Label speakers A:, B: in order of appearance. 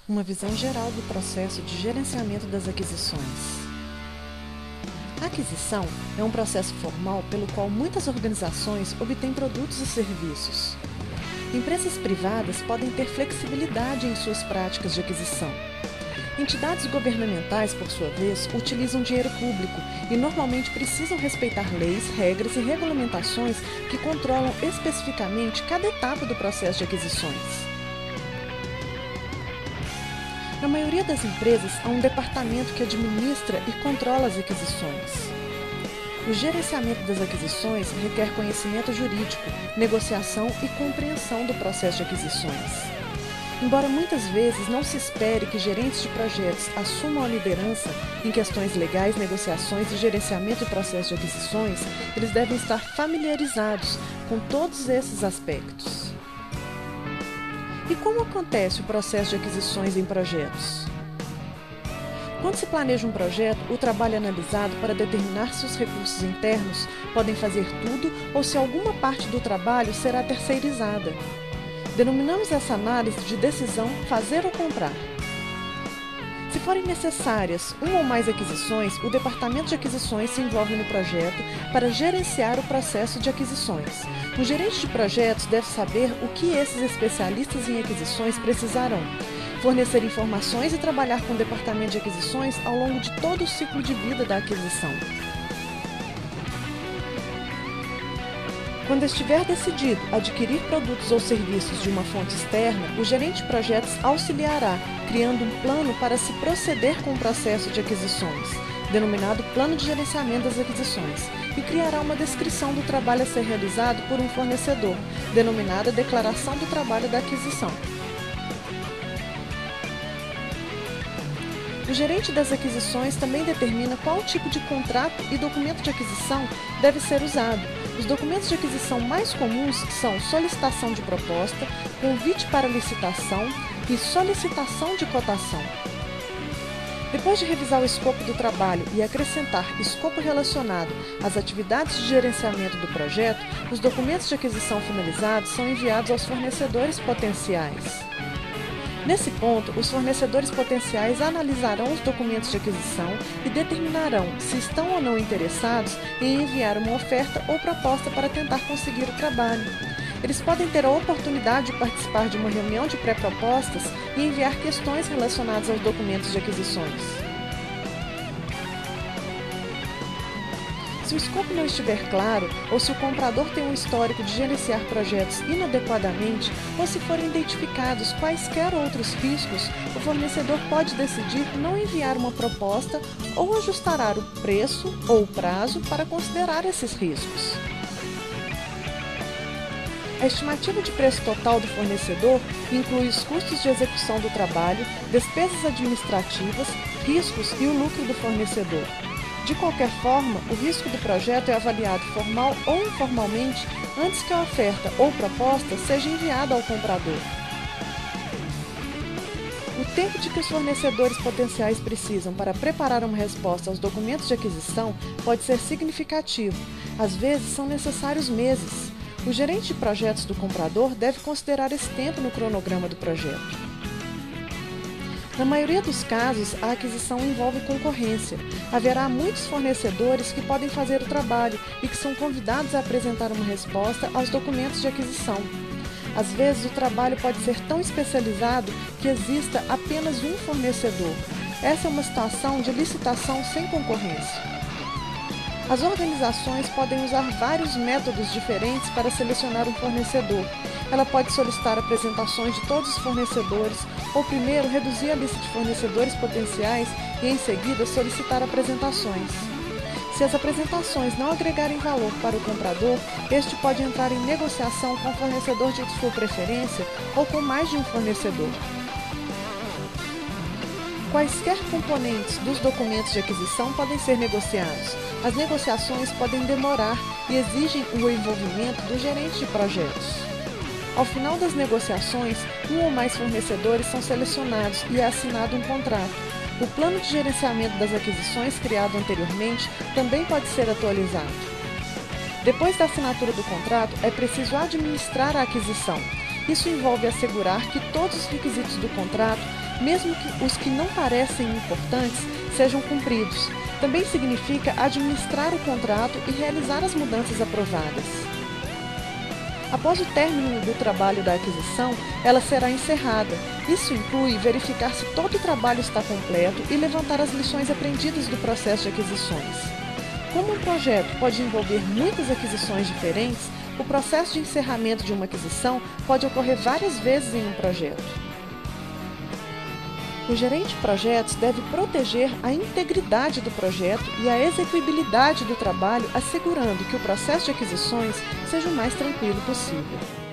A: Uma visão geral do processo de gerenciamento das aquisições. A aquisição é um processo formal pelo qual muitas organizações obtêm produtos e serviços. Empresas privadas podem ter flexibilidade em suas práticas de aquisição. Entidades governamentais, por sua vez, utilizam dinheiro público e normalmente precisam respeitar leis, regras e regulamentações que controlam especificamente cada etapa do processo de aquisições. Na maioria das empresas, há um departamento que administra e controla as aquisições. O gerenciamento das aquisições requer conhecimento jurídico, negociação e compreensão do processo de aquisições. Embora muitas vezes não se espere que gerentes de projetos assumam a liderança em questões legais, negociações e gerenciamento do processo de aquisições, eles devem estar familiarizados com todos esses aspectos. E como acontece o processo de aquisições em projetos? Quando se planeja um projeto, o trabalho é analisado para determinar se os recursos internos podem fazer tudo ou se alguma parte do trabalho será terceirizada. Denominamos essa análise de decisão fazer ou comprar. Se forem necessárias uma ou mais aquisições, o Departamento de Aquisições se envolve no projeto para gerenciar o processo de aquisições. O gerente de projetos deve saber o que esses especialistas em aquisições precisarão, fornecer informações e trabalhar com o Departamento de Aquisições ao longo de todo o ciclo de vida da aquisição. Quando estiver decidido adquirir produtos ou serviços de uma fonte externa, o gerente de projetos auxiliará, criando um plano para se proceder com o processo de aquisições, denominado Plano de Gerenciamento das Aquisições, e criará uma descrição do trabalho a ser realizado por um fornecedor, denominada Declaração do Trabalho da Aquisição. O gerente das aquisições também determina qual tipo de contrato e documento de aquisição deve ser usado. Os documentos de aquisição mais comuns são solicitação de proposta, convite para licitação e solicitação de cotação. Depois de revisar o escopo do trabalho e acrescentar escopo relacionado às atividades de gerenciamento do projeto, os documentos de aquisição finalizados são enviados aos fornecedores potenciais. Nesse ponto, os fornecedores potenciais analisarão os documentos de aquisição e determinarão se estão ou não interessados em enviar uma oferta ou proposta para tentar conseguir o trabalho. Eles podem ter a oportunidade de participar de uma reunião de pré-propostas e enviar questões relacionadas aos documentos de aquisições. Se o escopo não estiver claro, ou se o comprador tem um histórico de gerenciar projetos inadequadamente, ou se forem identificados quaisquer outros riscos, o fornecedor pode decidir não enviar uma proposta ou ajustará o preço ou o prazo para considerar esses riscos. A estimativa de preço total do fornecedor inclui os custos de execução do trabalho, despesas administrativas, riscos e o lucro do fornecedor. De qualquer forma, o risco do projeto é avaliado formal ou informalmente antes que a oferta ou proposta seja enviada ao comprador. O tempo de que os fornecedores potenciais precisam para preparar uma resposta aos documentos de aquisição pode ser significativo. Às vezes, são necessários meses. O gerente de projetos do comprador deve considerar esse tempo no cronograma do projeto. Na maioria dos casos, a aquisição envolve concorrência. Haverá muitos fornecedores que podem fazer o trabalho e que são convidados a apresentar uma resposta aos documentos de aquisição. Às vezes, o trabalho pode ser tão especializado que exista apenas um fornecedor. Essa é uma situação de licitação sem concorrência. As organizações podem usar vários métodos diferentes para selecionar um fornecedor. Ela pode solicitar apresentações de todos os fornecedores, ou primeiro reduzir a lista de fornecedores potenciais e em seguida solicitar apresentações. Se as apresentações não agregarem valor para o comprador, este pode entrar em negociação com o fornecedor de sua preferência ou com mais de um fornecedor. Quaisquer componentes dos documentos de aquisição podem ser negociados. As negociações podem demorar e exigem o envolvimento do gerente de projetos. Ao final das negociações, um ou mais fornecedores são selecionados e é assinado um contrato. O plano de gerenciamento das aquisições criado anteriormente também pode ser atualizado. Depois da assinatura do contrato, é preciso administrar a aquisição. Isso envolve assegurar que todos os requisitos do contrato mesmo que os que não parecem importantes sejam cumpridos. Também significa administrar o contrato e realizar as mudanças aprovadas. Após o término do trabalho da aquisição, ela será encerrada. Isso inclui verificar se todo o trabalho está completo e levantar as lições aprendidas do processo de aquisições. Como um projeto pode envolver muitas aquisições diferentes, o processo de encerramento de uma aquisição pode ocorrer várias vezes em um projeto. O gerente de projetos deve proteger a integridade do projeto e a execuibilidade do trabalho, assegurando que o processo de aquisições seja o mais tranquilo possível.